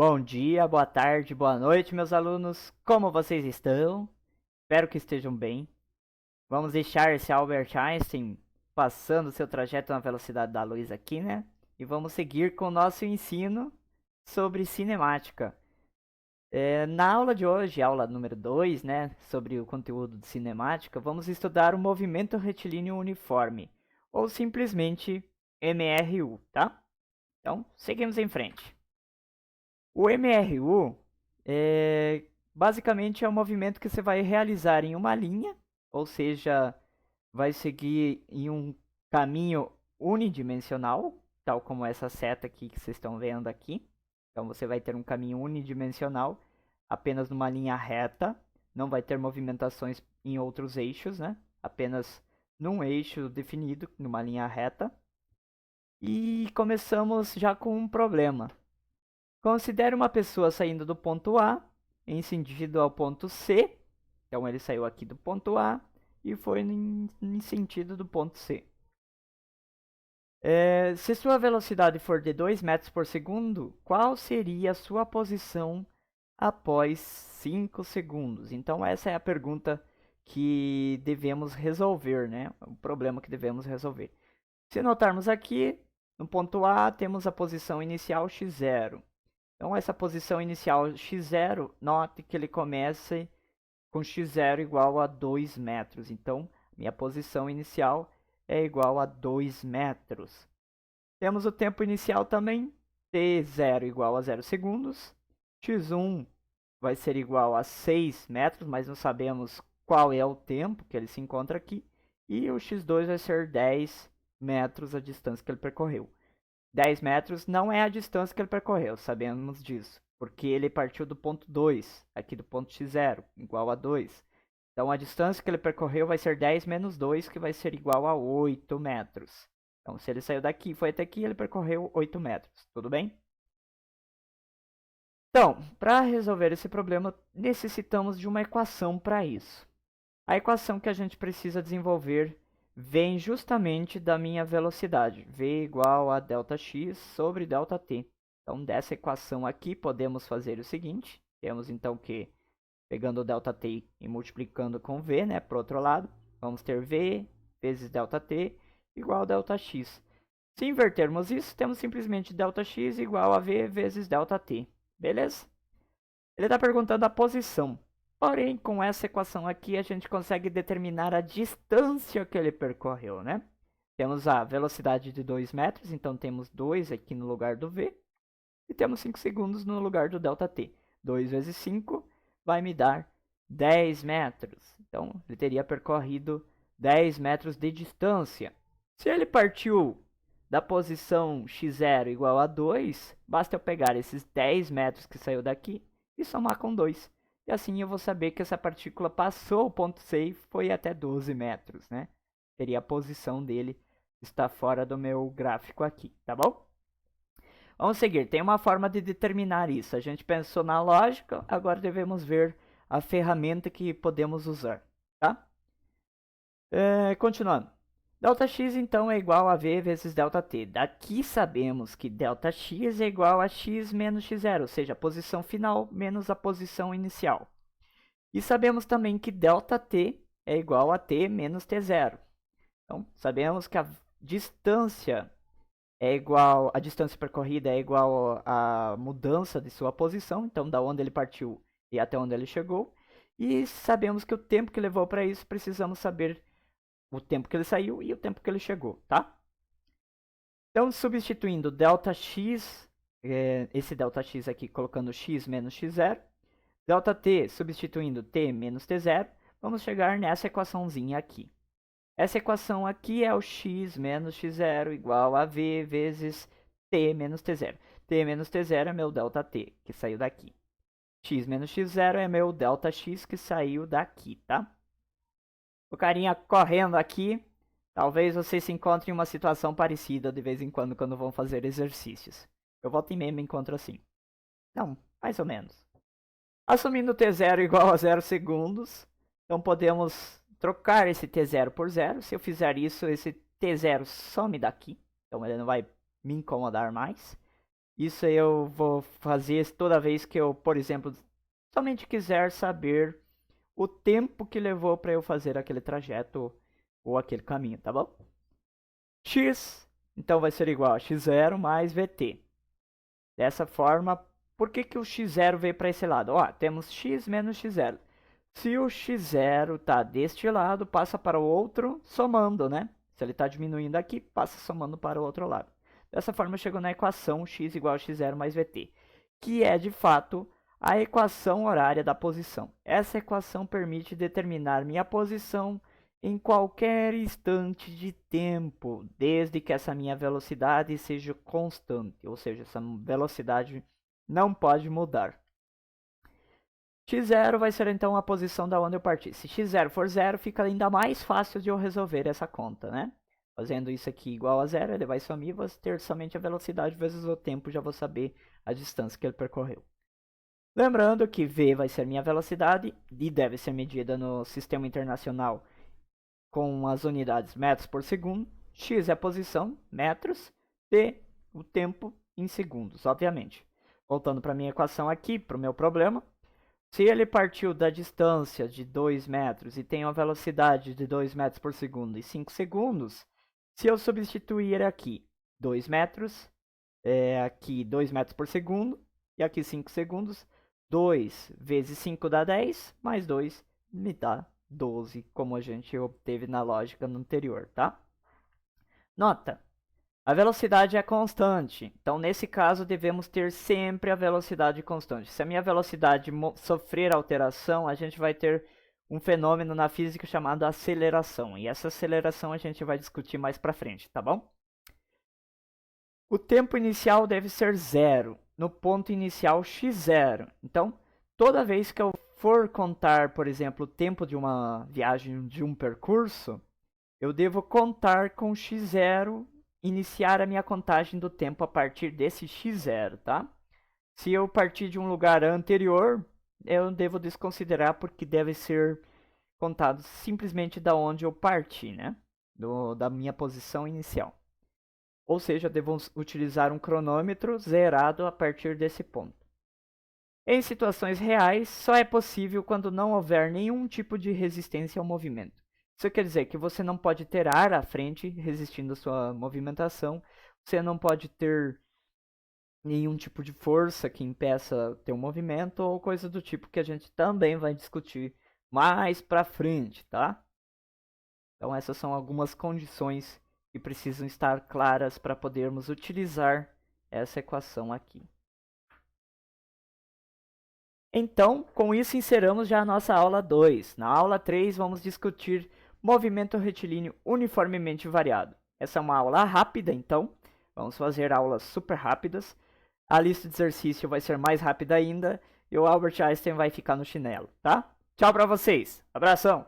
Bom dia, boa tarde, boa noite, meus alunos. Como vocês estão? Espero que estejam bem. Vamos deixar esse Albert Einstein passando seu trajeto na velocidade da luz aqui, né? E vamos seguir com o nosso ensino sobre cinemática. Na aula de hoje, aula número 2, né, sobre o conteúdo de cinemática, vamos estudar o movimento retilíneo uniforme, ou simplesmente MRU, tá? Então, seguimos em frente. O MRU basicamente é um movimento que você vai realizar em uma linha, ou seja, vai seguir em um caminho unidimensional, tal como essa seta aqui que vocês estão vendo aqui. Então você vai ter um caminho unidimensional, apenas numa linha reta, não vai ter movimentações em outros eixos, né? Apenas num eixo definido, numa linha reta. E começamos já com um problema. Considere uma pessoa saindo do ponto A em sentido ao ponto C. Então ele saiu aqui do ponto A e foi em sentido do ponto C. Se sua velocidade for de 2 metros por segundo, qual seria a sua posição após 5 segundos? Então essa é a pergunta que devemos resolver, né? O problema que devemos resolver. Se notarmos aqui, no ponto A temos a posição inicial x0. Então, essa posição inicial x0, note que ele começa com x0 igual a 2 metros. Então, minha posição inicial é igual a 2 metros. Temos o tempo inicial também, t0 igual a 0 segundos. x1 vai ser igual a 6 metros, mas não sabemos qual é o tempo que ele se encontra aqui. E o x2 vai ser 10 metros a distância que ele percorreu. 10 metros não é a distância que ele percorreu, sabemos disso, porque ele partiu do ponto 2, aqui do ponto x0, igual a 2. Então a distância que ele percorreu vai ser 10 menos 2, que vai ser igual a 8 metros. Então se ele saiu daqui e foi até aqui, ele percorreu 8 metros, tudo bem? Então, para resolver esse problema, necessitamos de uma equação para isso. A equação que a gente precisa desenvolver vem justamente da minha velocidade, v igual a ΔX sobre ΔT. Então, dessa equação aqui, podemos fazer o seguinte, temos então que, pegando o ΔT e multiplicando com v, né, para o outro lado, vamos ter v vezes ΔT igual a ΔX. Se invertermos isso, temos simplesmente ΔX igual a v vezes ΔT, beleza? Ele está perguntando a posição. Porém, com essa equação aqui, a gente consegue determinar a distância que ele percorreu, né? Temos a velocidade de 2 metros, então temos 2 aqui no lugar do v. E temos 5 segundos no lugar do ΔT. 2 vezes 5 vai me dar 10 metros. Então, ele teria percorrido 10 metros de distância. Se ele partiu da posição x0 igual a 2, basta eu pegar esses 10 metros que saiu daqui e somar com 2. E assim eu vou saber que essa partícula passou o ponto C e foi até 12 metros, né? Seria a posição dele, está fora do meu gráfico aqui, tá bom? Vamos seguir, tem uma forma de determinar isso. A gente pensou na lógica, agora devemos ver a ferramenta que podemos usar, tá? Continuando. Δx então é igual a v vezes ΔT. Daqui sabemos que Δx é igual a x menos x0, ou seja, a posição final menos a posição inicial. E sabemos também que ΔT é igual a t menos t0. Então, sabemos que a distância a distância percorrida é igual à mudança de sua posição, então da onde ele partiu e até onde ele chegou. E sabemos que o tempo que levou para isso, precisamos saber o tempo que ele saiu e o tempo que ele chegou, tá? Então, substituindo ΔX, esse ΔX aqui, colocando x menos x0, ΔT substituindo t menos t0, vamos chegar nessa equaçãozinha aqui. Essa equação aqui é o x menos x0 igual a v vezes t menos t0. T menos t0 é meu ΔT, que saiu daqui. X menos x0 é meu ΔX, que saiu daqui, tá? O carinha correndo aqui. Talvez você se encontre em uma situação parecida de vez em quando vão fazer exercícios. Eu volto e meia me encontro assim. Não, mais ou menos. Assumindo t0 igual a 0 segundos, então podemos trocar esse t0 por 0. Se eu fizer isso, esse t0 some daqui. Então ele não vai me incomodar mais. Isso eu vou fazer toda vez que eu, por exemplo, somente quiser saber o tempo que levou para eu fazer aquele trajeto ou aquele caminho, tá bom? X, então vai ser igual a x0 mais vt. Dessa forma, por que o x0 veio para esse lado? Ó, temos x menos x0. Se o x0 está deste lado, passa para o outro somando, né? Se ele está diminuindo aqui, passa somando para o outro lado. Dessa forma, eu chego na equação x igual a x0 mais vt, que é, de fato, a equação horária da posição. Essa equação permite determinar minha posição em qualquer instante de tempo, desde que essa minha velocidade seja constante, ou seja, essa velocidade não pode mudar. x0 vai ser então a posição da onde eu parti. Se x0 for 0, fica ainda mais fácil de eu resolver essa conta, né? Fazendo isso aqui igual a 0, ele vai sumir, vou ter somente a velocidade vezes o tempo, já vou saber a distância que ele percorreu. Lembrando que v vai ser minha velocidade e deve ser medida no sistema internacional com as unidades metros por segundo. X é a posição, metros, t o tempo em segundos, obviamente. Voltando para minha equação aqui, para o meu problema. Se ele partiu da distância de 2 metros e tem uma velocidade de 2 metros por segundo e 5 segundos, se eu substituir aqui 2 metros, aqui 2 metros por segundo e aqui 5 segundos, 2 vezes 5 dá 10, mais 2 me dá 12, como a gente obteve na lógica anterior, tá? Nota, a velocidade é constante, então nesse caso devemos ter sempre a velocidade constante. Se a minha velocidade sofrer alteração, a gente vai ter um fenômeno na física chamado aceleração, e essa aceleração a gente vai discutir mais pra frente, tá bom? O tempo inicial deve ser 0, no ponto inicial x0. Então, toda vez que eu for contar, por exemplo, o tempo de uma viagem, de um percurso, eu devo contar com x0, iniciar a minha contagem do tempo a partir desse x0, tá? Se eu partir de um lugar anterior, eu devo desconsiderar porque deve ser contado simplesmente da onde eu parti, né? Da minha posição inicial. Ou seja, devo utilizar um cronômetro zerado a partir desse ponto. Em situações reais, só é possível quando não houver nenhum tipo de resistência ao movimento. Isso quer dizer que você não pode ter ar à frente resistindo à sua movimentação, você não pode ter nenhum tipo de força que impeça teu movimento ou coisa do tipo que a gente também vai discutir mais pra frente, tá? Então essas são algumas condições que precisam estar claras para podermos utilizar essa equação aqui. Então, com isso encerramos já a nossa aula 2. Na aula 3 vamos discutir movimento retilíneo uniformemente variado. Essa é uma aula rápida, então. Vamos fazer aulas super rápidas. A lista de exercício vai ser mais rápida ainda. E o Albert Einstein vai ficar no chinelo, tá? Tchau para vocês. Abração!